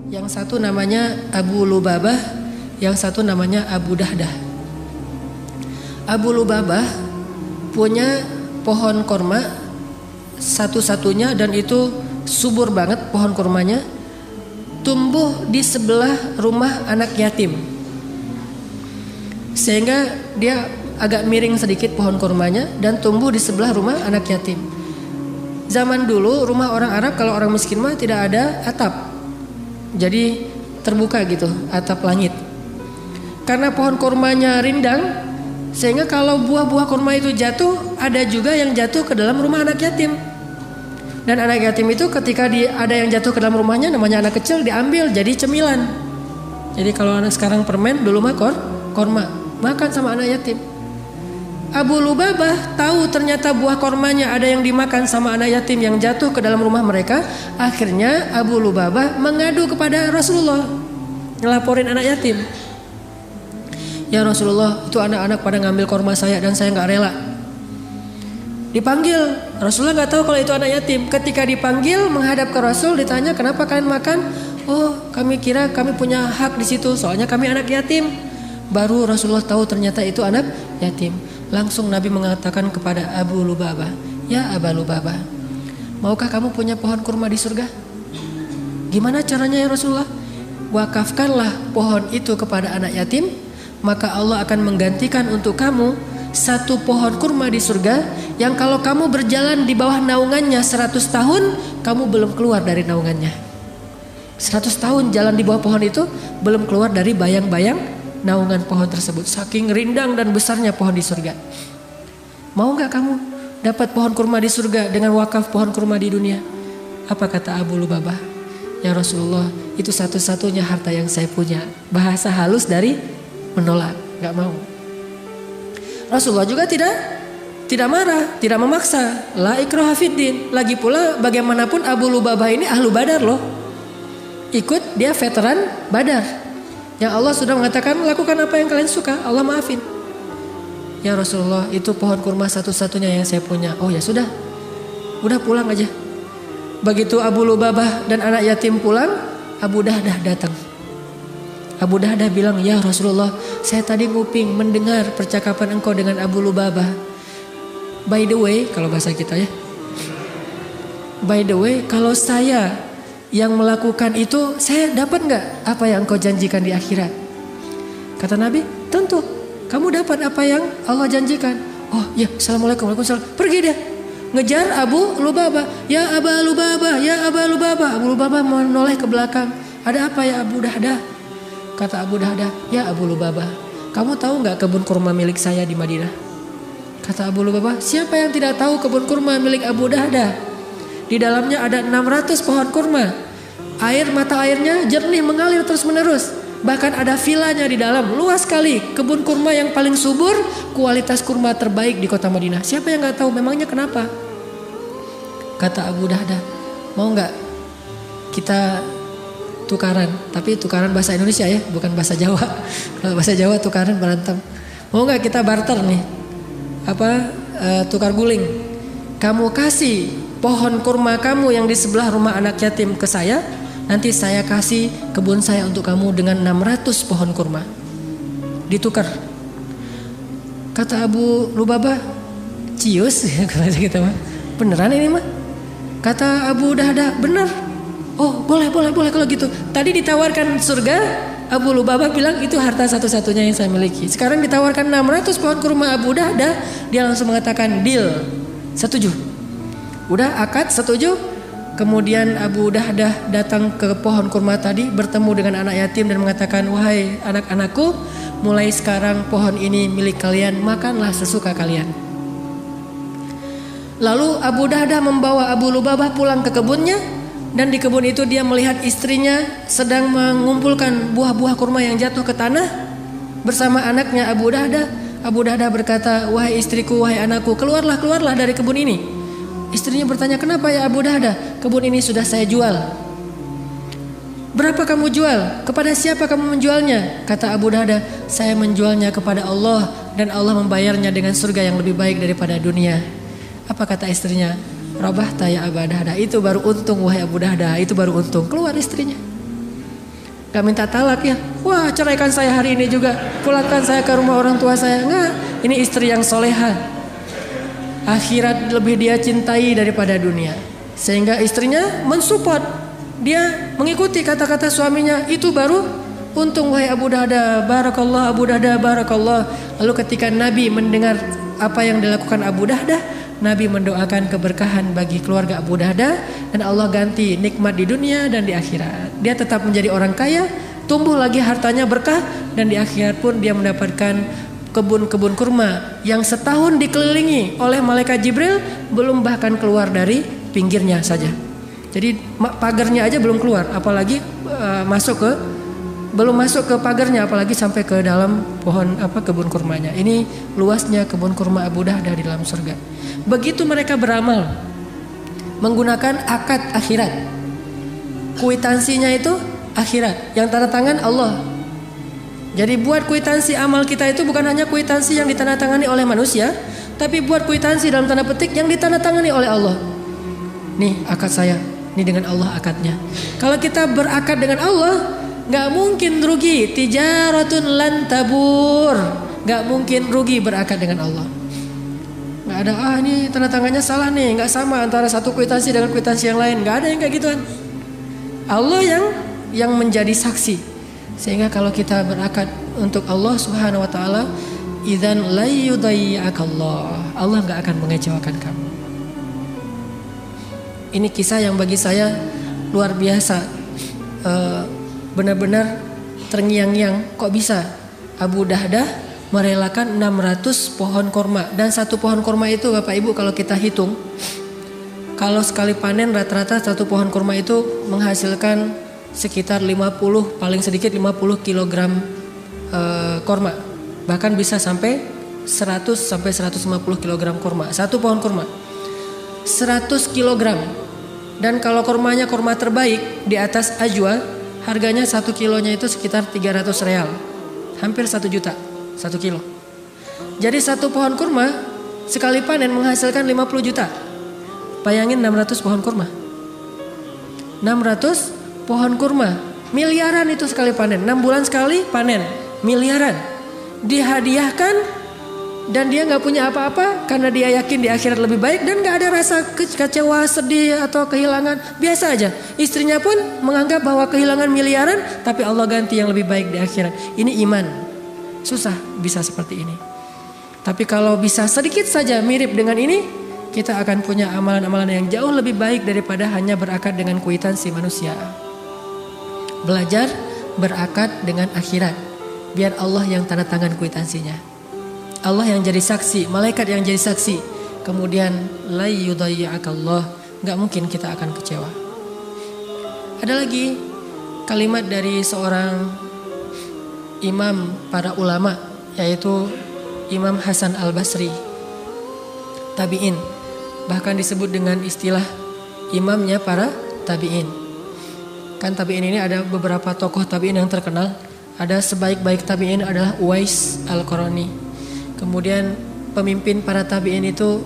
Yang satu namanya Abu Lubabah, yang satu namanya Abu Dahdah. Abu Lubabah punya pohon korma satu-satunya dan itu subur banget pohon kormanya, tumbuh di sebelah rumah anak yatim. Sehingga dia agak miring sedikit pohon kormanya dan tumbuh di sebelah rumah anak yatim. Zaman dulu rumah orang Arab kalau orang miskin mah tidak ada atap. Jadi terbuka gitu atap langit. Karena pohon kurmanya rindang, sehingga kalau buah-buah kurma itu jatuh, ada juga yang jatuh ke dalam rumah anak yatim. Dan anak yatim itu ketika ada yang jatuh ke dalam rumahnya, namanya anak kecil, diambil jadi cemilan. Jadi kalau anak sekarang permen, dulu mah korma, makan sama anak yatim. Abu Lubabah tahu ternyata buah kormanya ada yang dimakan sama anak yatim yang jatuh ke dalam rumah mereka. Akhirnya Abu Lubabah mengadu kepada Rasulullah, ngelaporin anak yatim. Ya Rasulullah, itu anak-anak pada ngambil korma saya dan saya nggak rela. Dipanggil, Rasulullah nggak tahu kalau itu anak yatim. Ketika dipanggil menghadap ke Rasul, ditanya kenapa kalian makan? Oh, kami kira kami punya hak di situ, soalnya kami anak yatim. Baru Rasulullah tahu ternyata itu anak yatim. Langsung Nabi mengatakan kepada Abu Lubabah, ya Abu Lubabah, maukah kamu punya pohon kurma di surga? Gimana caranya ya Rasulullah? Wakafkanlah pohon itu kepada anak yatim, maka Allah akan menggantikan untuk kamu satu pohon kurma di surga yang kalau kamu berjalan di bawah naungannya 100 tahun, kamu belum keluar dari naungannya. 100 tahun jalan di bawah pohon itu belum keluar dari bayang-bayang naungan pohon tersebut. Saking rindang dan besarnya pohon di surga. Mau gak kamu dapat pohon kurma di surga dengan wakaf pohon kurma di dunia? Apa kata Abu Lubabah? Ya Rasulullah, itu satu-satunya harta yang saya punya. Bahasa halus dari menolak, gak mau. Rasulullah juga tidak marah, tidak memaksa. La ikraha fiddin. Lagi pula bagaimanapun Abu Lubabah ini ahlu Badar loh. Ikut, dia veteran Badar. Yang Allah sudah mengatakan lakukan apa yang kalian suka, Allah maafin. Ya Rasulullah, itu pohon kurma satu-satunya yang saya punya. Oh ya sudah, udah pulang aja. Begitu Abu Lubabah dan anak yatim pulang, Abu Dahdah datang. Abu Dahdah bilang, ya Rasulullah, saya tadi nguping mendengar percakapan engkau dengan Abu Lubabah. By the way, kalau bahasa kita ya, by the way, kalau saya yang melakukan itu, saya dapat nggak apa yang engkau janjikan di akhirat? Kata Nabi, tentu. Kamu dapat apa yang Allah janjikan. Oh ya, assalamualaikum, waalaikumsalam. Pergi dia, ngejar Abu Lubabah. Ya Abu Lubabah, ya Abu Lubabah. Abu Lubabah menoleh ke belakang. Ada apa ya Abu Dahdah? Kata Abu Dahdah, ya Abu Lubabah, kamu tahu nggak kebun kurma milik saya di Madinah? Kata Abu Lubabah, siapa yang tidak tahu kebun kurma milik Abu Dahdah? Di dalamnya ada 600 pohon kurma. Mata airnya jernih mengalir terus menerus. Bahkan ada vilanya di dalam, luas sekali. Kebun kurma yang paling subur, kualitas kurma terbaik di kota Madinah. Siapa yang nggak tahu? Memangnya kenapa? Kata Abu Dahdah, mau nggak kita tukaran? Tapi tukaran bahasa Indonesia ya, bukan bahasa Jawa. Kalau bahasa Jawa tukaran berantem. Mau nggak kita barter nih? Tukar guling. Kamu kasih pohon kurma kamu yang di sebelah rumah anak yatim ke saya, nanti saya kasih kebun saya untuk kamu dengan 600 pohon kurma. Ditukar. Kata Abu Lubabah, cius kata kita mah. Beneran ini mah? Kata Abu Dahdah, bener. Oh boleh kalau gitu. Tadi ditawarkan surga, Abu Lubabah bilang itu harta satu-satunya yang saya miliki. Sekarang ditawarkan 600 pohon kurma Abu Dahdah, dia langsung mengatakan deal, setuju. Udah akad setuju. Kemudian Abu Dahdah datang ke pohon kurma tadi, bertemu dengan anak yatim dan mengatakan, wahai anak-anakku, mulai sekarang pohon ini milik kalian, makanlah sesuka kalian. Lalu Abu Dahdah membawa Abu Lubabah pulang ke kebunnya, dan di kebun itu dia melihat istrinya sedang mengumpulkan buah-buah kurma yang jatuh ke tanah bersama anaknya Abu Dahdah. Abu Dahdah berkata, wahai istriku, wahai anakku, keluarlah dari kebun ini. Istrinya bertanya, kenapa ya Abu Dahdah? Kebun ini sudah saya jual. Berapa kamu jual? Kepada siapa kamu menjualnya? Kata Abu Dahdah, saya menjualnya kepada Allah dan Allah membayarnya dengan surga yang lebih baik daripada dunia. Apa kata istrinya? Rabahta ya Abu Dahdah, itu baru untung wahai Abu Dahdah, itu baru untung. Keluar istrinya. Gak minta talak ya. Wah, ceraikan saya hari ini juga. Pulangkan saya ke rumah orang tua saya. Enggak. Ini istri yang soleha. Akhirat lebih dia cintai daripada dunia. Sehingga istrinya mensupport. Dia mengikuti kata-kata suaminya. Itu baru untung wahai Abu Dahda. Barakallah Abu Dahda, barakallah. Lalu ketika Nabi mendengar apa yang dilakukan Abu Dahda, Nabi mendoakan keberkahan bagi keluarga Abu Dahda dan Allah ganti nikmat di dunia dan di akhirat. Dia tetap menjadi orang kaya, tumbuh lagi hartanya berkah, dan di akhirat pun dia mendapatkan kebun-kebun kurma yang setahun dikelilingi oleh malaikat Jibril, belum bahkan keluar dari pinggirnya saja. Jadi pagarnya aja belum keluar, apalagi belum masuk ke pagarnya, apalagi sampai ke dalam pohon kebun kurmanya. Ini luasnya kebun kurma Abu Dahda di dalam surga. Begitu mereka beramal menggunakan akad akhirat. Kuitansinya itu akhirat, yang tanda tangan Allah. Jadi buat kuitansi amal kita itu bukan hanya kuitansi yang ditandatangani oleh manusia, tapi buat kuitansi dalam tanda petik yang ditandatangani oleh Allah. Nih akad saya, nih dengan Allah akadnya. Kalau kita berakad dengan Allah, gak mungkin rugi. Tijaratun lan tabur. Gak mungkin rugi berakad dengan Allah. Gak ada, ini tanda tangannya salah nih, gak sama antara satu kuitansi dengan kuitansi yang lain. Gak ada yang kayak gituan. Allah yang menjadi saksi. Sehingga kalau kita berakad untuk Allah Subhanahu wa taala, idzan la yudayyi'akallah. Allah gak akan mengecewakan kamu. Ini kisah yang bagi saya luar biasa. Benar-benar terngiang-ngiang, kok bisa Abu Dahdah merelakan 600 pohon korma. Dan satu pohon korma itu Bapak Ibu kalau kita hitung, kalau sekali panen rata-rata satu pohon korma itu menghasilkan sekitar 50, paling sedikit 50 kg korma. Bahkan bisa sampai 100 sampai 150 kg korma. Satu pohon korma 100 kg. Dan kalau kormanya korma terbaik di atas ajwa, harganya 1 kilonya itu sekitar 300 real. Hampir 1 juta 1 kilo. Jadi satu pohon kurma sekali panen menghasilkan 50 juta. Bayangin 600 pohon kurma. 600 pohon kurma. Miliaran itu sekali panen. 6 bulan sekali panen. Miliaran. Dihadiahkan dan dia gak punya apa-apa karena dia yakin di akhirat lebih baik dan gak ada rasa kecewa, sedih atau kehilangan. Biasa aja. Istrinya pun menganggap bahwa kehilangan miliaran tapi Allah ganti yang lebih baik di akhirat. Ini iman. Susah bisa seperti ini. Tapi kalau bisa sedikit saja mirip dengan ini, kita akan punya amalan-amalan yang jauh lebih baik daripada hanya berakad dengan kuitansi manusia. Belajar berakad dengan akhirat. Biar Allah yang tanda tangan kuitansinya. Allah yang jadi saksi, malaikat yang jadi saksi. Kemudian la yudayyi'akallah. Gak mungkin kita akan kecewa. Ada lagi kalimat dari seorang imam para ulama, yaitu Imam Hasan Al-Basri, tabi'in, bahkan disebut dengan istilah imamnya para tabi'in. Kan tabi'in ini ada beberapa tokoh tabi'in yang terkenal. Ada sebaik-baik tabi'in adalah Uwais Al-Qarani. Kemudian pemimpin para tabi'in itu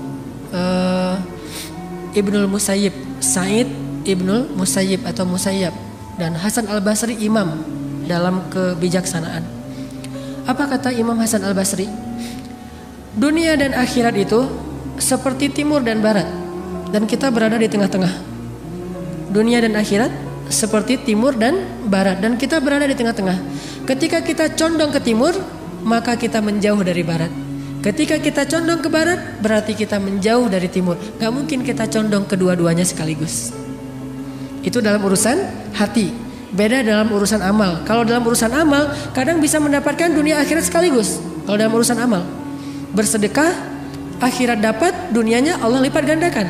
Ibnul Musayyib, Sa'id Ibnul Musayyib atau Musayyab, dan Hasan Al-Basri imam dalam kebijaksanaan. Apa kata Imam Hasan Al-Basri? Dunia dan akhirat itu seperti timur dan barat, dan kita berada di tengah-tengah. Dunia dan akhirat seperti timur dan barat, dan kita berada di tengah-tengah. Ketika kita condong ke timur, maka kita menjauh dari barat. Ketika kita condong ke barat, berarti kita menjauh dari timur. Gak mungkin kita condong kedua-duanya sekaligus. Itu dalam urusan hati. Beda dalam urusan amal. Kalau dalam urusan amal, kadang bisa mendapatkan dunia akhirat sekaligus. Kalau dalam urusan amal, bersedekah, akhirat dapat, dunianya Allah lipat gandakan.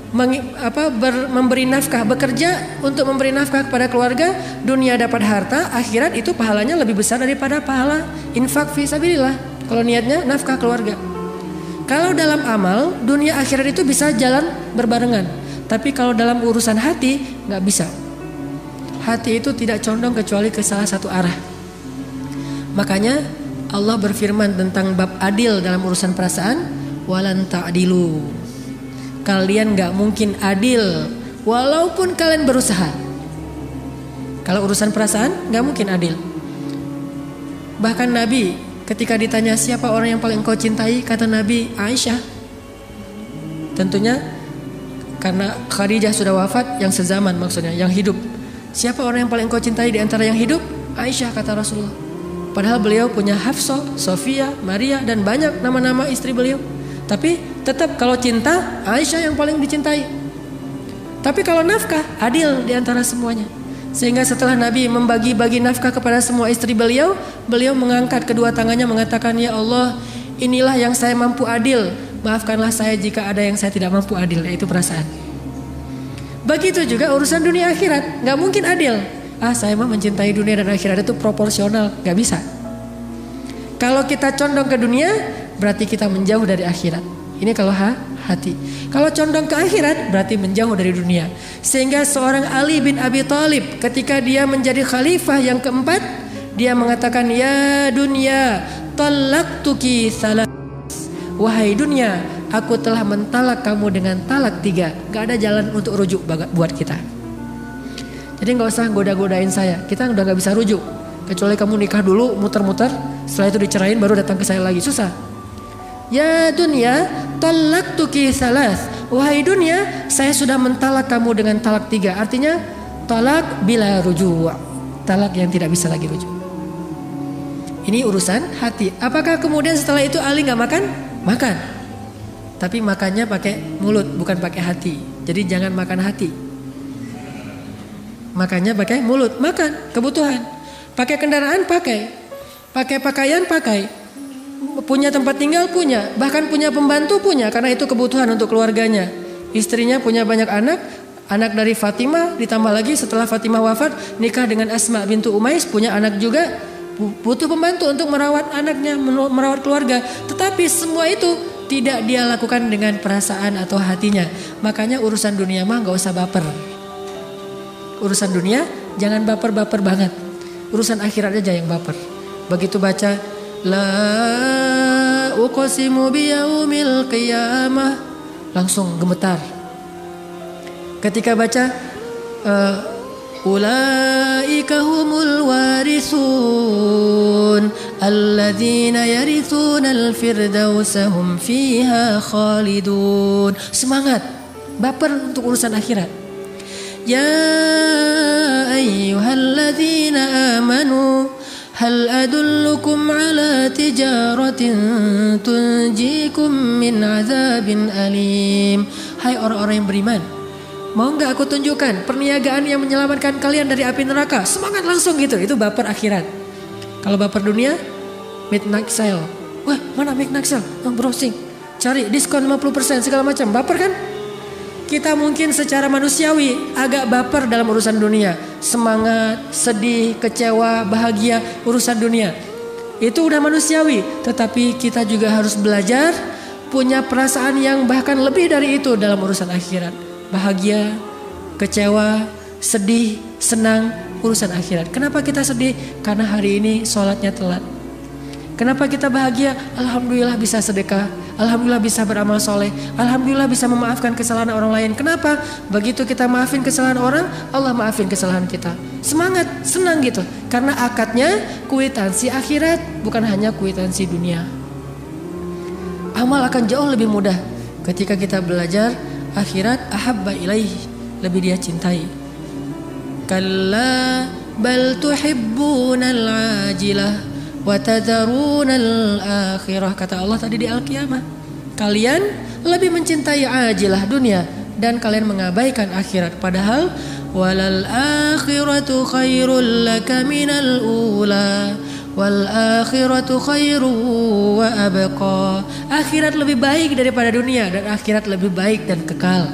Memberi nafkah, bekerja untuk memberi nafkah kepada keluarga, dunia dapat harta, akhirat itu pahalanya lebih besar daripada pahala infak fi sabilillah. Kalau niatnya nafkah keluarga. Kalau dalam amal, dunia akhirat itu bisa jalan berbarengan. Tapi kalau dalam urusan hati, gak bisa. Hati itu tidak condong kecuali ke salah satu arah. Makanya Allah berfirman tentang bab adil dalam urusan perasaan, walan ta'dilu. Kalian gak mungkin adil walaupun kalian berusaha. Kalau urusan perasaan nggak mungkin adil. Bahkan Nabi ketika ditanya siapa orang yang paling engkau cintai, kata Nabi Aisyah. Tentunya karena Khadijah sudah wafat, yang sezaman maksudnya, yang hidup. Siapa orang yang paling engkau cintai di antara yang hidup? Aisyah, kata Rasulullah. Padahal beliau punya Hafsah, Sofia, Maria, dan banyak nama-nama istri beliau. Tapi tetap kalau cinta, Aisyah yang paling dicintai. Tapi kalau nafkah, adil di antara semuanya. Sehingga setelah Nabi membagi-bagi nafkah kepada semua istri beliau, beliau mengangkat kedua tangannya mengatakan, ya Allah, inilah yang saya mampu adil. Maafkanlah saya jika ada yang saya tidak mampu adil, yaitu perasaan. Begitu juga urusan dunia akhirat, gak mungkin adil. Saya mah mencintai dunia dan akhirat itu proporsional, gak bisa. Kalau kita condong ke dunia, berarti kita menjauh dari akhirat. Ini kalau hati. Kalau condong ke akhirat, berarti menjauh dari dunia. Sehingga seorang Ali bin Abi Thalib ketika dia menjadi khalifah yang keempat, dia mengatakan, ya dunia, talaqtuki salas. Wahai dunia, aku telah mentalak kamu dengan talak 3. Gak ada jalan untuk rujuk buat kita. Jadi gak usah goda-godain saya. Kita udah gak bisa rujuk. Kecuali kamu nikah dulu, muter-muter, setelah itu dicerain baru datang ke saya lagi. Susah. Ya dunia, talaqtuki salas. Wahai dunia, saya sudah mentalak kamu dengan talak 3. Artinya talak bila rujuk. Talak yang tidak bisa lagi rujuk. Ini urusan hati. Apakah kemudian setelah itu Ali gak makan? Makan. Tapi makannya pakai mulut, bukan pakai hati. Jadi jangan makan hati. Makannya pakai mulut, makan kebutuhan. Pakai kendaraan pakai. Pakai pakaian pakai. Punya tempat tinggal punya. Bahkan punya pembantu punya, karena itu kebutuhan untuk keluarganya. Istrinya punya banyak anak. Anak dari Fatimah, ditambah lagi setelah Fatimah wafat nikah dengan Asma bintu Umais, punya anak juga. Butuh pembantu untuk merawat anaknya, merawat keluarga. Tetapi semua itu tidak dia lakukan dengan perasaan atau hatinya. Makanya urusan dunia mah gak usah baper. Urusan dunia jangan baper-baper banget. Urusan akhirat aja yang baper. Begitu baca la uqsimu biyaumil qiyamah, langsung gemetar. Ketika baca ulaika humul warisun alladzina yarithunal firdausa hum fiha khalidun. Semangat, baper untuk urusan akhirat. Ya ayyuhalladzina amanu hal adullukum ala tijaratin tunjikum min azabin alim. Hai orang-orang yang beriman, mau gak aku tunjukkan perniagaan yang menyelamatkan kalian dari api neraka? Semangat langsung gitu. Itu baper akhirat. Kalau baper dunia, midnight sale. Wah, mana midnight sale? Browsing, cari diskon 50% segala macam. Baper kan? Kita mungkin secara manusiawi agak baper dalam urusan dunia. Semangat, sedih, kecewa, bahagia, urusan dunia. Itu udah manusiawi. Tetapi kita juga harus belajar punya perasaan yang bahkan lebih dari itu dalam urusan akhirat. Bahagia, kecewa, sedih, senang, urusan akhirat. Kenapa kita sedih? Karena hari ini sholatnya telat. Kenapa kita bahagia? Alhamdulillah bisa sedekah. Alhamdulillah bisa beramal soleh. Alhamdulillah bisa memaafkan kesalahan orang lain. Kenapa? Begitu kita maafin kesalahan orang, Allah maafin kesalahan kita. Semangat, senang gitu. Karena akadnya kwitansi akhirat, bukan hanya kwitansi dunia. Amal akan jauh lebih mudah ketika kita belajar akhirat. Ahabba ilaih, lebih dia cintai. Kalla bal tuhibbunal ajilah wa tadharunal akhirah, kata Allah tadi di Al-Qiyamah. Kalian lebih mencintai ajilah dunia dan kalian mengabaikan akhirat. Padahal walal akhiratu khairul laka minal ula wal akhiratu khairu wa abqa. Akhirat lebih baik daripada dunia dan akhirat lebih baik dan kekal.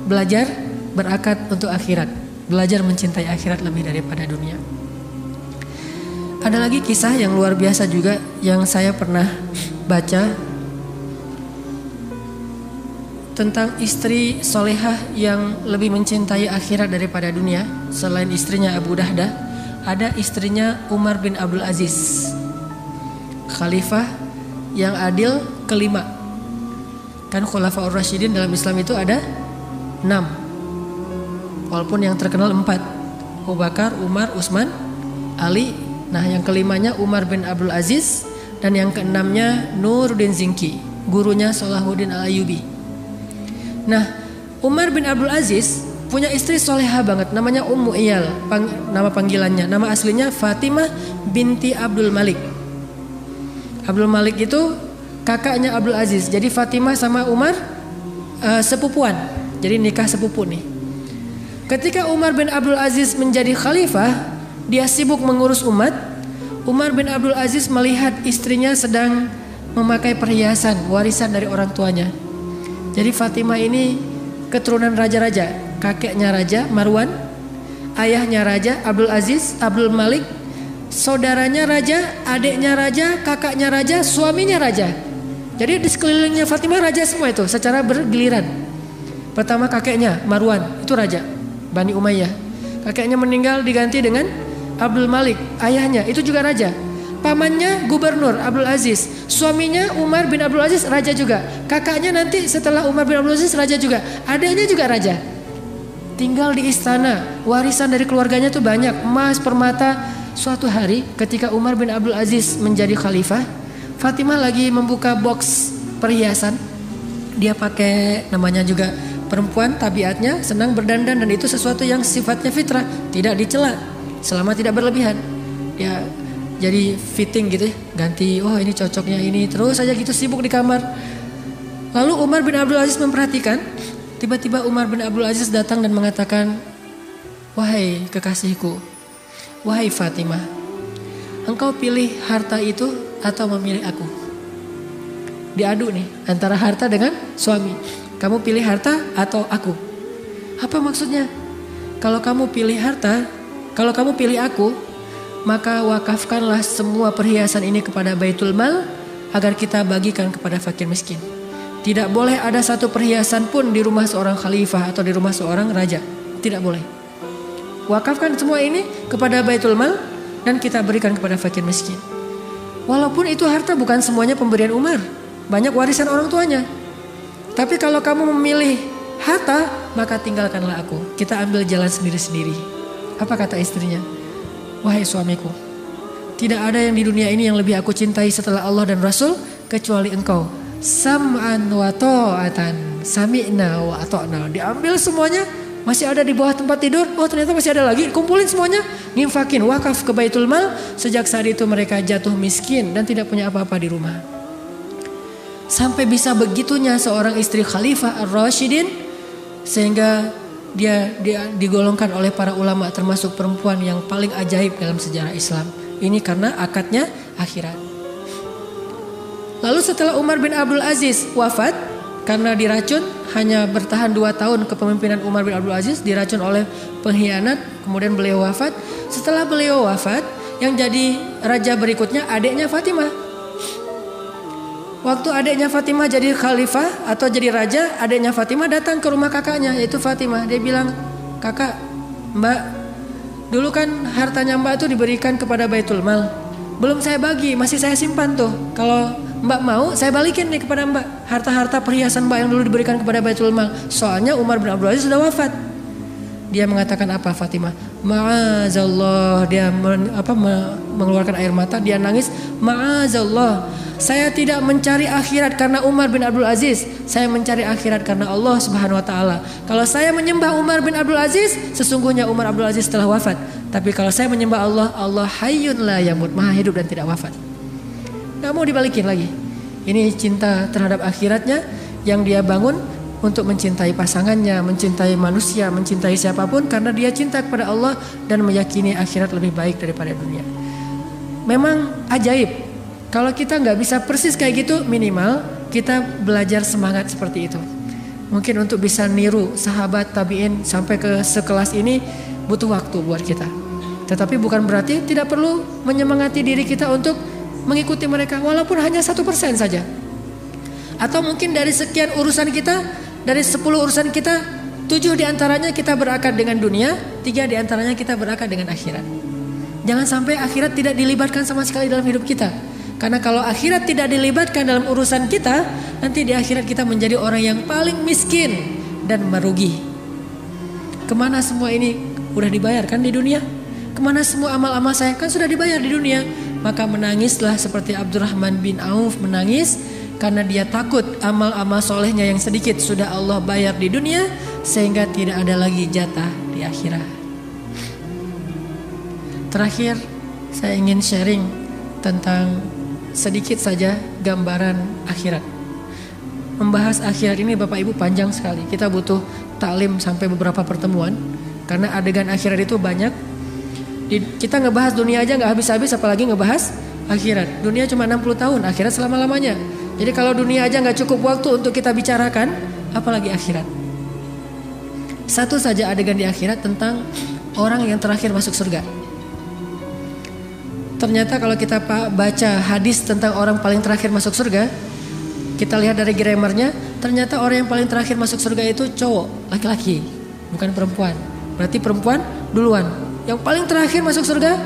Belajar berakad untuk akhirat. Belajar mencintai akhirat lebih daripada dunia. Ada lagi kisah yang luar biasa juga yang saya pernah baca tentang istri solehah yang lebih mencintai akhirat daripada dunia. Selain istrinya Abu Dahdah, ada istrinya Umar bin Abdul Aziz, khalifah yang adil kelima. Kan Khulafaur Rasyidin dalam Islam itu ada 6. Walaupun yang terkenal 4, Abu Bakar, Umar, Utsman, Ali. Nah yang kelimanya Umar bin Abdul Aziz, dan yang keenamnya Nuruddin Zinki, gurunya Salahuddin Al-Ayyubi. Nah Umar bin Abdul Aziz punya istri soleha banget, namanya Ummu Iyal, nama panggilannya. Nama aslinya Fatimah binti Abdul Malik. Abdul Malik itu kakaknya Abdul Aziz. Jadi Fatimah sama Umar sepupuan. Jadi nikah sepupu nih. Ketika Umar bin Abdul Aziz menjadi khalifah, dia sibuk mengurus umat. Umar bin Abdul Aziz melihat istrinya sedang memakai perhiasan warisan dari orang tuanya. Jadi Fatimah ini keturunan raja-raja. Kakeknya Raja Marwan, ayahnya Raja Abdul Aziz, Abdul Malik, saudaranya Raja, adiknya Raja, kakaknya Raja, suaminya Raja. Jadi di sekelilingnya Fatimah raja semua itu secara bergiliran. Pertama kakeknya Marwan, itu raja Bani Umayyah. Kakeknya meninggal diganti dengan Abdul Malik, ayahnya itu juga raja. Pamannya gubernur Abdul Aziz, suaminya Umar bin Abdul Aziz raja juga. Kakaknya nanti setelah Umar bin Abdul Aziz raja juga. Adiknya juga raja. Tinggal di istana, warisan dari keluarganya tuh banyak, emas, permata. Suatu hari ketika Umar bin Abdul Aziz menjadi khalifah, Fatimah lagi membuka box perhiasan. Dia pakai, namanya juga perempuan, tabiatnya senang berdandan, dan itu sesuatu yang sifatnya fitrah, tidak dicela selama tidak berlebihan. Ya jadi fitting gitu ya, ganti, oh ini cocoknya ini, terus aja gitu sibuk di kamar. Lalu Umar bin Abdul Aziz memperhatikan, tiba-tiba Umar bin Abdul Aziz datang dan mengatakan, wahai kekasihku, wahai Fatimah, engkau pilih harta itu atau memilih aku? Diadu nih antara harta dengan suami. Kamu pilih harta atau aku? Apa maksudnya? Kalau kamu pilih harta, kalau kamu pilih aku, maka wakafkanlah semua perhiasan ini kepada Baitul Mal agar kita bagikan kepada fakir miskin. Tidak boleh ada satu perhiasan pun di rumah seorang khalifah atau di rumah seorang raja. Tidak boleh. Wakafkan semua ini kepada Baitul Mal dan kita berikan kepada fakir miskin. Walaupun itu harta bukan semuanya pemberian Umar, banyak warisan orang tuanya. Tapi kalau kamu memilih harta, maka tinggalkanlah aku. Kita ambil jalan sendiri-sendiri. Apa kata istrinya? Wahai suamiku, tidak ada yang di dunia ini yang lebih aku cintai setelah Allah dan Rasul kecuali engkau. Sam'an wa ta'atan, sami'na wa ata'na. Diambil semuanya, masih ada di bawah tempat tidur. Oh ternyata masih ada lagi, kumpulin semuanya, nginfakin, wakaf ke Baitul Mal. Sejak saat itu mereka jatuh miskin dan tidak punya apa-apa di rumah. Sampai bisa begitunya seorang istri Khalifah Ar-Rasyidin, sehingga dia digolongkan oleh para ulama termasuk perempuan yang paling ajaib dalam sejarah Islam. Ini karena akadnya akhirat. Lalu setelah Umar bin Abdul Aziz wafat karena diracun, hanya bertahan 2 tahun kepemimpinan Umar bin Abdul Aziz, diracun oleh pengkhianat, kemudian beliau wafat. Setelah beliau wafat, yang jadi raja berikutnya adiknya Fatimah. Waktu adiknya Fatimah jadi khalifah atau jadi raja, adiknya Fatimah datang ke rumah kakaknya yaitu Fatimah. Dia bilang, kakak, mbak, dulu kan hartanya mbak itu diberikan kepada Baitul Mal. Belum saya bagi, masih saya simpan tuh. Kalau mbak mau, saya balikin nih kepada mbak harta-harta perhiasan mbak yang dulu diberikan kepada Baitul Mal. Soalnya Umar bin Abdul Aziz sudah wafat. Dia mengatakan apa Fatimah? Ma'azallah. Dia mengeluarkan air mata, dia nangis. Ma'azallah. Saya tidak mencari akhirat karena Umar bin Abdul Aziz. Saya mencari akhirat karena Allah Subhanahu wa taala. Kalau saya menyembah Umar bin Abdul Aziz, sesungguhnya Umar Abdul Aziz telah wafat. Tapi kalau saya menyembah Allah, Allah hayyun la yamut, maha hidup dan tidak wafat. Gak mau dibalikin lagi. Ini cinta terhadap akhiratnya yang dia bangun untuk mencintai pasangannya, mencintai manusia, mencintai siapapun karena dia cinta kepada Allah dan meyakini akhirat lebih baik daripada dunia. Memang ajaib. Kalau kita nggak bisa persis kayak gitu, minimal kita belajar semangat seperti itu. Mungkin untuk bisa niru sahabat tabi'in sampai ke sekelas ini butuh waktu buat kita. Tetapi bukan berarti tidak perlu menyemangati diri kita untuk mengikuti mereka, walaupun hanya 1% saja. Atau mungkin dari sekian urusan kita, dari 10 urusan kita, 7 diantaranya kita berakad dengan dunia, 3 diantaranya kita berakad dengan akhirat. Jangan sampai akhirat tidak dilibatkan sama sekali dalam hidup kita. Karena kalau akhirat tidak dilibatkan dalam urusan kita, nanti di akhirat kita menjadi orang yang paling miskin dan merugi. Kemana semua ini? Udah dibayar kan di dunia? Kemana semua amal-amal saya? Kan sudah dibayar di dunia. Maka menangislah seperti Abdurrahman bin Auf menangis karena dia takut amal-amal solehnya yang sedikit sudah Allah bayar di dunia sehingga tidak ada lagi jatah di akhirat. Terakhir saya ingin sharing tentang sedikit saja gambaran akhirat. Membahas akhirat ini Bapak Ibu panjang sekali. Kita butuh taklim sampai beberapa pertemuan karena adegan akhirat itu banyak. Kita ngebahas dunia aja nggak habis-habis, apalagi ngebahas akhirat. Dunia cuma 60 tahun, akhirat selama-lamanya. Jadi kalau dunia aja nggak cukup waktu untuk kita bicarakan, apalagi akhirat. Satu saja adegan di akhirat tentang orang yang terakhir masuk surga. Ternyata kalau kita baca hadis tentang orang paling terakhir masuk surga, kita lihat dari grammarnya, ternyata orang yang paling terakhir masuk surga itu cowok, laki-laki, bukan perempuan. Berarti perempuan duluan. Yang paling terakhir masuk surga,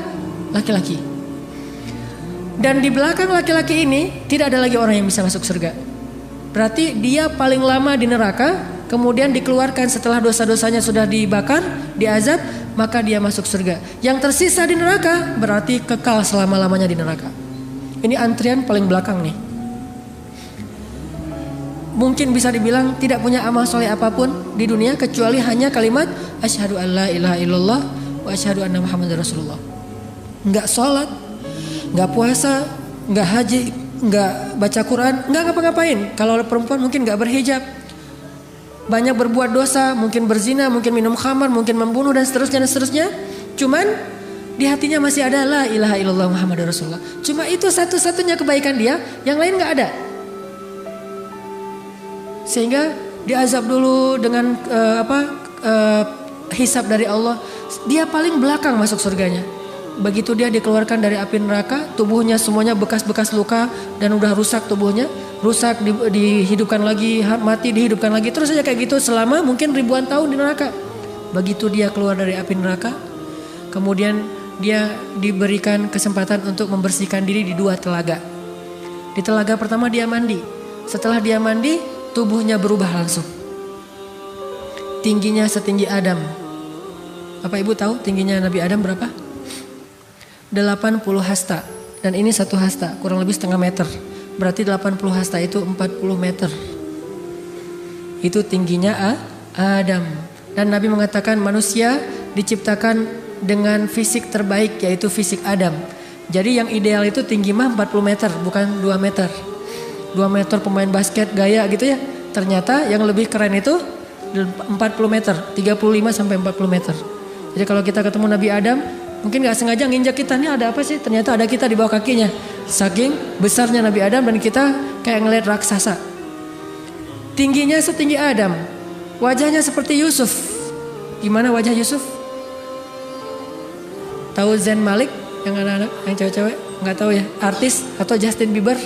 laki-laki. Dan di belakang laki-laki ini tidak ada lagi orang yang bisa masuk surga. Berarti dia paling lama di neraka, kemudian dikeluarkan setelah dosa-dosanya sudah dibakar, diazab, maka dia masuk surga. Yang tersisa di neraka berarti kekal selama-lamanya di neraka. Ini antrian paling belakang nih. Mungkin bisa dibilang tidak punya amal soleh apapun di dunia kecuali hanya kalimat asyhadu alla ilaha illallah wa asyhadu anna muhammadar rasulullah. Enggak sholat, enggak puasa, enggak haji, enggak baca Quran, enggak ngapa-ngapain. Kalau perempuan mungkin enggak berhijab, banyak berbuat dosa, mungkin berzina, mungkin minum khamar, mungkin membunuh dan seterusnya. Cuman di hatinya masih ada la ilaha illallah muhammadar rasulullah. Cuma itu satu-satunya kebaikan dia, yang lain enggak ada. Sehingga diazab dulu dengan hisab dari Allah. Dia paling belakang masuk surganya. Begitu dia dikeluarkan dari api neraka, tubuhnya semuanya bekas-bekas luka dan udah rusak tubuhnya, rusak dihidupkan lagi, mati dihidupkan lagi, terus saja kayak gitu selama mungkin ribuan tahun di neraka. Begitu dia keluar dari api neraka, kemudian dia diberikan kesempatan untuk membersihkan diri di 2 telaga. Di telaga pertama dia mandi. Setelah dia mandi, tubuhnya berubah langsung. Tingginya setinggi Adam. Bapak Ibu tahu tingginya Nabi Adam berapa? 80 hasta. Dan ini 1 hasta, kurang lebih setengah meter. Berarti 80 hasta itu 40 meter. Itu tingginya Adam. Dan Nabi mengatakan manusia diciptakan dengan fisik terbaik, yaitu fisik Adam. Jadi yang ideal itu tinggi mah 40 meter, bukan 2 meter. 2 meter pemain basket gaya gitu ya. Ternyata yang lebih keren itu 40 meter, 35 sampai 40 meter. Jadi kalau kita ketemu Nabi Adam, mungkin gak sengaja nginjak kita, nih ada apa sih? Ternyata ada kita di bawah kakinya. Saking besarnya Nabi Adam dan kita kayak ngeliat raksasa. Tingginya setinggi Adam. Wajahnya seperti Yusuf. Gimana wajah Yusuf? Tahu Zayn Malik yang anak-anak, yang cewek-cewek? Gak tahu ya, artis atau Justin Bieber?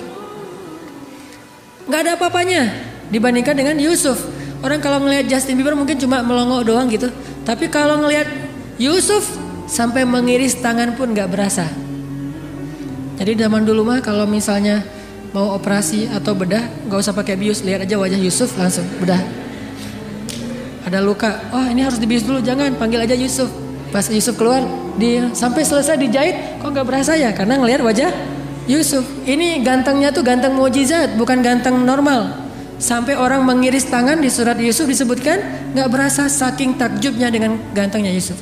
Gak ada apa-apanya dibandingkan dengan Yusuf. Orang kalau ngelihat Justin Bieber mungkin cuma melongo doang gitu. Tapi kalau ngelihat Yusuf sampai mengiris tangan pun gak berasa. Jadi zaman dulu mah kalau misalnya mau operasi atau bedah gak usah pakai bius, lihat aja wajah Yusuf langsung bedah. Ada luka, oh ini harus dibius dulu, jangan, panggil aja Yusuf. Pas Yusuf keluar, sampai selesai dijahit kok gak berasa ya, karena ngelihat wajah Yusuf. Ini gantengnya tuh ganteng mukjizat, bukan ganteng normal. Sampai orang mengiris tangan di surat Yusuf disebutkan gak berasa saking takjubnya dengan gantengnya Yusuf.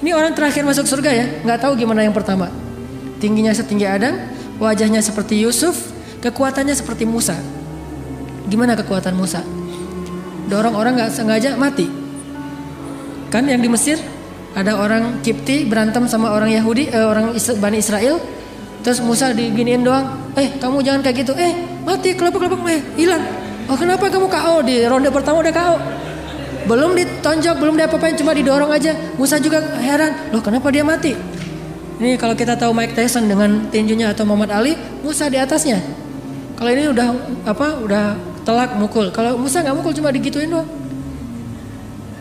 Ini orang terakhir masuk surga ya, gak tahu gimana yang pertama. Tingginya setinggi Adam, wajahnya seperti Yusuf, kekuatannya seperti Musa. Gimana kekuatan Musa? Dorong orang gak sengaja mati. Kan yang di Mesir ada orang Kipti berantem sama orang Yahudi, orang Bani Israel. Terus Musa diginiin doang, kamu jangan kayak gitu, mati kelopak-kelopak, hilang. Oh kenapa kamu KO? Di ronde pertama udah KO. Belum ditonjok, belum diapa-apain, cuma didorong aja. Musa juga heran, loh kenapa dia mati? Ini kalau kita tahu Mike Tyson dengan tinjunya atau Muhammad Ali, Musa di atasnya. Kalau ini udah telak mukul. Kalau Musa nggak mukul, cuma digituin doang.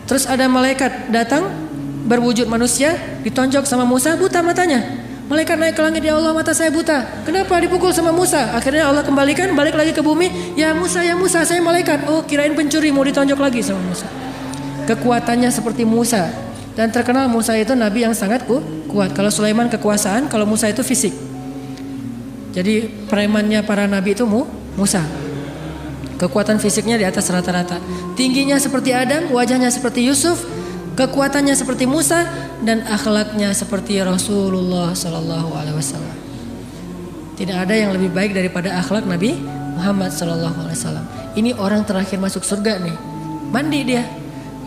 Terus ada malaikat datang berwujud manusia, ditonjok sama Musa, buta matanya. Malaikat naik ke langit, ya Allah mata saya buta. Kenapa dipukul sama Musa? Akhirnya Allah kembalikan, balik lagi ke bumi. Ya Musa, saya malaikat. Oh kirain pencuri, mau ditonjok lagi sama Musa. kekuatannya seperti Musa. Dan terkenal Musa itu nabi yang sangat kuat. Kalau Sulaiman kekuasaan, kalau Musa itu fisik. Jadi premannya para nabi itu Musa. Kekuatan fisiknya di atas rata-rata. Tingginya seperti Adam, wajahnya seperti Yusuf, kekuatannya seperti Musa, dan akhlaknya seperti Rasulullah Sallallahu Alaihi Wasallam. Tidak ada yang lebih baik daripada akhlak Nabi Muhammad Sallallahu Alaihi Wasallam. Ini orang terakhir masuk surga nih. Mandi dia.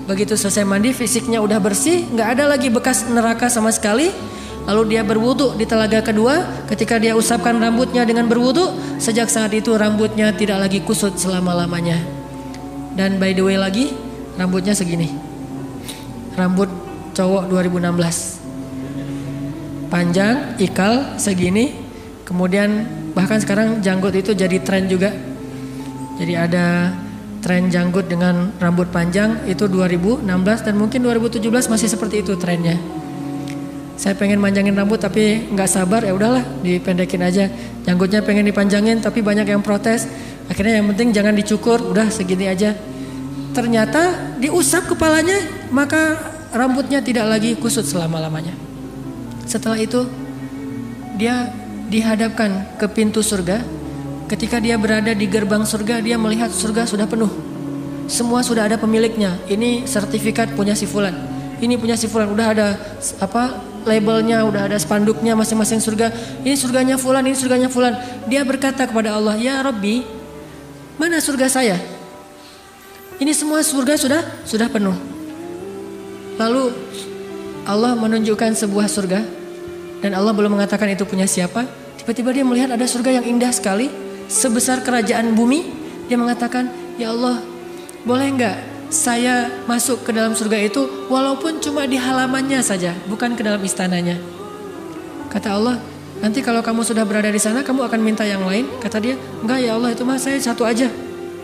Begitu selesai mandi, fisiknya udah bersih, nggak ada lagi bekas neraka sama sekali. Lalu dia berwudu di telaga kedua. Ketika dia usapkan rambutnya dengan berwudu, sejak saat itu rambutnya tidak lagi kusut selama-lamanya. Dan by the way lagi, rambutnya segini. Rambut cowok 2016. Panjang, ikal segini. Kemudian bahkan sekarang janggut itu jadi tren juga. Jadi ada tren janggut dengan rambut panjang itu 2016 dan mungkin 2017 masih seperti itu trennya. Saya pengen manjangin rambut tapi nggak sabar, ya udahlah dipendekin aja. Janggutnya pengen dipanjangin tapi banyak yang protes. Akhirnya yang penting jangan dicukur, udah segini aja. Ternyata diusap kepalanya maka rambutnya tidak lagi kusut selama-lamanya. Setelah itu dia dihadapkan ke pintu surga. Ketika dia berada di gerbang surga, dia melihat surga sudah penuh. Semua sudah ada pemiliknya. Ini sertifikat punya si fulan. Ini punya si fulan. Udah ada labelnya, udah ada spanduknya masing-masing surga. Ini surganya fulan, ini surganya fulan. Dia berkata kepada Allah, "Ya Rabbi, mana surga saya? Ini semua surga sudah penuh." Lalu Allah menunjukkan sebuah surga dan Allah belum mengatakan itu punya siapa. Tiba-tiba dia melihat ada surga yang indah sekali, sebesar kerajaan bumi. Dia mengatakan, "Ya Allah, boleh enggak saya masuk ke dalam surga itu walaupun cuma di halamannya saja, bukan ke dalam istananya?" Kata Allah, "Nanti kalau kamu sudah berada di sana, kamu akan minta yang lain?" Kata dia, "Enggak ya Allah, itu mah saya satu aja.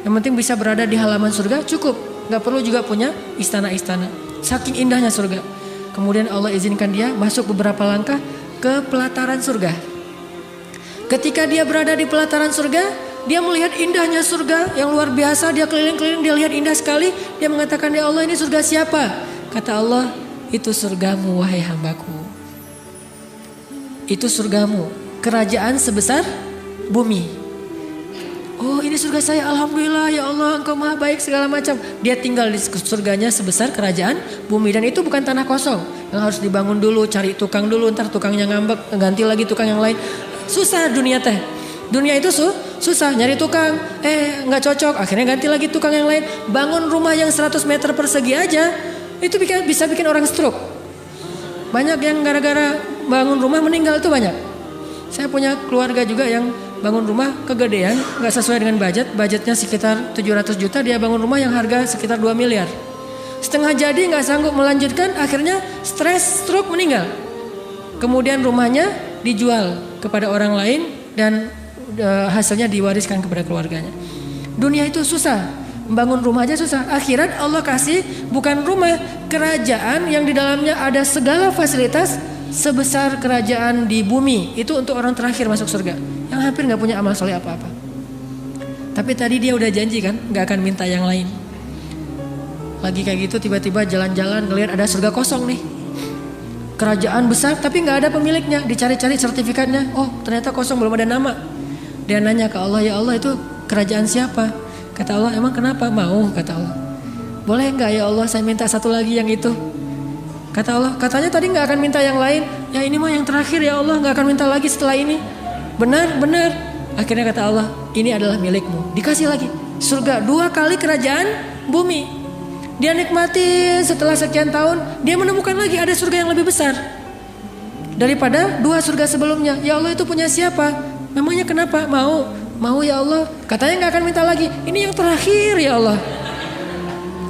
Yang penting bisa berada di halaman surga cukup. Enggak perlu juga punya istana-istana." Saking indahnya surga. Kemudian Allah izinkan dia masuk beberapa langkah ke pelataran surga. Ketika dia berada di pelataran surga, dia melihat indahnya surga yang luar biasa. Dia keliling-keliling, dia lihat indah sekali. Dia mengatakan, "Ya Allah, ini surga siapa?" Kata Allah, "Itu surgamu wahai hambaku. Itu surgamu, kerajaan sebesar bumi." "Oh, ini surga saya, alhamdulillah ya Allah, Engkau maha baik," segala macam. Dia tinggal di surganya sebesar kerajaan bumi. Dan itu bukan tanah kosong yang harus dibangun dulu, cari tukang dulu, ntar tukangnya ngambek, ganti lagi tukang yang lain. Susah dunia teh. Dunia itu susah, nyari tukang, nggak cocok, akhirnya ganti lagi tukang yang lain. Bangun rumah yang 100 meter persegi aja, itu bisa bikin orang stroke. Banyak yang gara-gara bangun rumah meninggal itu banyak. Saya punya keluarga juga yang bangun rumah kegedean, nggak sesuai dengan budgetnya sekitar 700 juta, dia bangun rumah yang harga sekitar 2 miliar. Setengah jadi nggak sanggup melanjutkan, akhirnya stres, stroke, meninggal. Kemudian rumahnya dijual kepada orang lain dan hasilnya diwariskan kepada keluarganya. Dunia itu susah, membangun rumah aja susah. Akhirat Allah kasih bukan rumah, kerajaan yang di dalamnya ada segala fasilitas sebesar kerajaan di bumi. Itu untuk orang terakhir masuk surga, yang hampir nggak punya amal soleh apa-apa. Tapi tadi dia udah janji kan, nggak akan minta yang lain. Lagi kayak gitu tiba-tiba jalan-jalan ngelihat ada surga kosong nih. Kerajaan besar tapi nggak ada pemiliknya, dicari-cari sertifikatnya, oh ternyata kosong, belum ada nama. Dia nanya ke Allah, "Ya Allah, itu kerajaan siapa?" Kata Allah, "Emang kenapa? Mau?" Kata Allah. "Boleh nggak ya Allah, saya minta satu lagi yang itu." Kata Allah, "Katanya tadi nggak akan minta yang lain." "Ya ini mah yang terakhir ya Allah, nggak akan minta lagi setelah ini." Benar. Akhirnya kata Allah, "Ini adalah milikmu." Dikasih lagi surga 2 kali kerajaan bumi. Dia nikmatin, setelah sekian tahun dia menemukan lagi ada surga yang lebih besar daripada 2 surga sebelumnya. "Ya Allah, itu punya siapa?" "Memangnya kenapa?" Mau ya Allah. Katanya nggak akan minta lagi. "Ini yang terakhir ya Allah."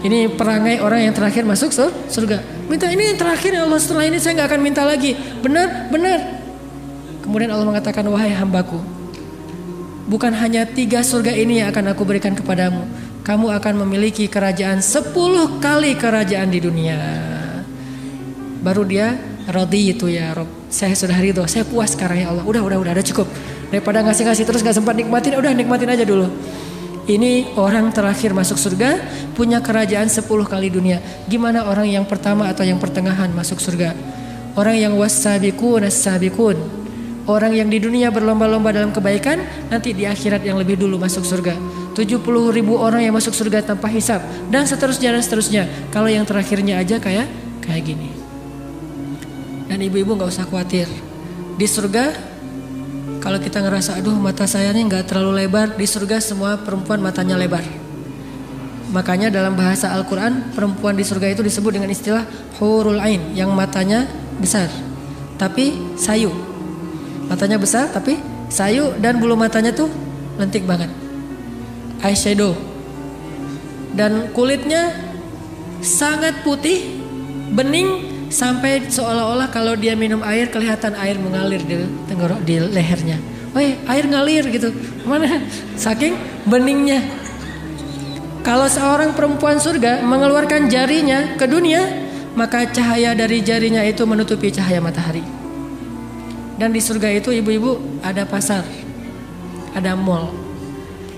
Ini perangai orang yang terakhir masuk surga. Minta ini yang terakhir ya Allah, setelah ini saya nggak akan minta lagi. Benar. Kemudian Allah mengatakan, "Wahai hambaku, bukan hanya 3 surga ini yang akan aku berikan kepadamu. Kamu akan memiliki kerajaan 10 kali kerajaan di dunia." Baru dia radhitu ya Rob. Saya sudah ridho, saya puas sekarang ya Allah. Udah cukup. Daripada ngasih terus gak sempat nikmatin, udah nikmatin aja dulu. Ini orang terakhir masuk surga, punya kerajaan 10 kali dunia. Gimana orang yang pertama atau yang pertengahan masuk surga? Orang yang was-sabiqun as-sabiqun. Orang yang di dunia berlomba-lomba dalam kebaikan, nanti di akhirat yang lebih dulu masuk surga. 70.000 orang yang masuk surga tanpa hisab, dan seterusnya dan seterusnya. Kalau yang terakhirnya aja kayak gini. Dan ibu-ibu gak usah khawatir. Di surga, kalau kita ngerasa aduh mata saya nih gak terlalu lebar, di surga semua perempuan matanya lebar. Makanya dalam bahasa Al-Quran, perempuan di surga itu disebut dengan istilah hurul ain, yang matanya besar tapi sayu. Matanya besar tapi sayu, dan bulu matanya tuh lentik banget, eyeshadow, dan kulitnya sangat putih, bening, sampai seolah-olah kalau dia minum air kelihatan air mengalir di tenggorok, di lehernya. Woi, air ngalir gitu. Mana? Saking beningnya. Kalau seorang perempuan surga mengeluarkan jarinya ke dunia, maka cahaya dari jarinya itu menutupi cahaya matahari. Dan di surga itu ibu-ibu ada pasar, ada mall.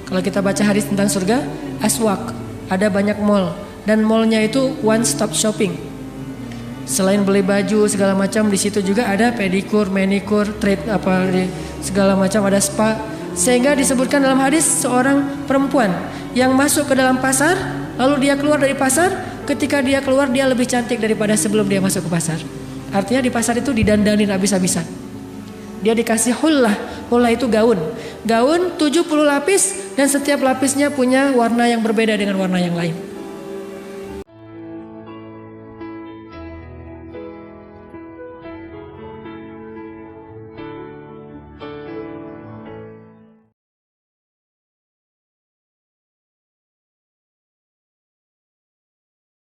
Kalau kita baca hadis tentang surga, aswak, ada banyak mall, dan mallnya itu one stop shopping. Selain beli baju segala macam, di situ juga ada pedikur, manikur, treat segala macam, ada spa. Sehingga disebutkan dalam hadis seorang perempuan yang masuk ke dalam pasar, lalu dia keluar dari pasar, ketika dia keluar dia lebih cantik daripada sebelum dia masuk ke pasar. Artinya di pasar itu didandanin habis-habisan. Dia dikasih hullah. Hullah itu gaun. Gaun 70 lapis, dan setiap lapisnya punya warna yang berbeda dengan warna yang lain.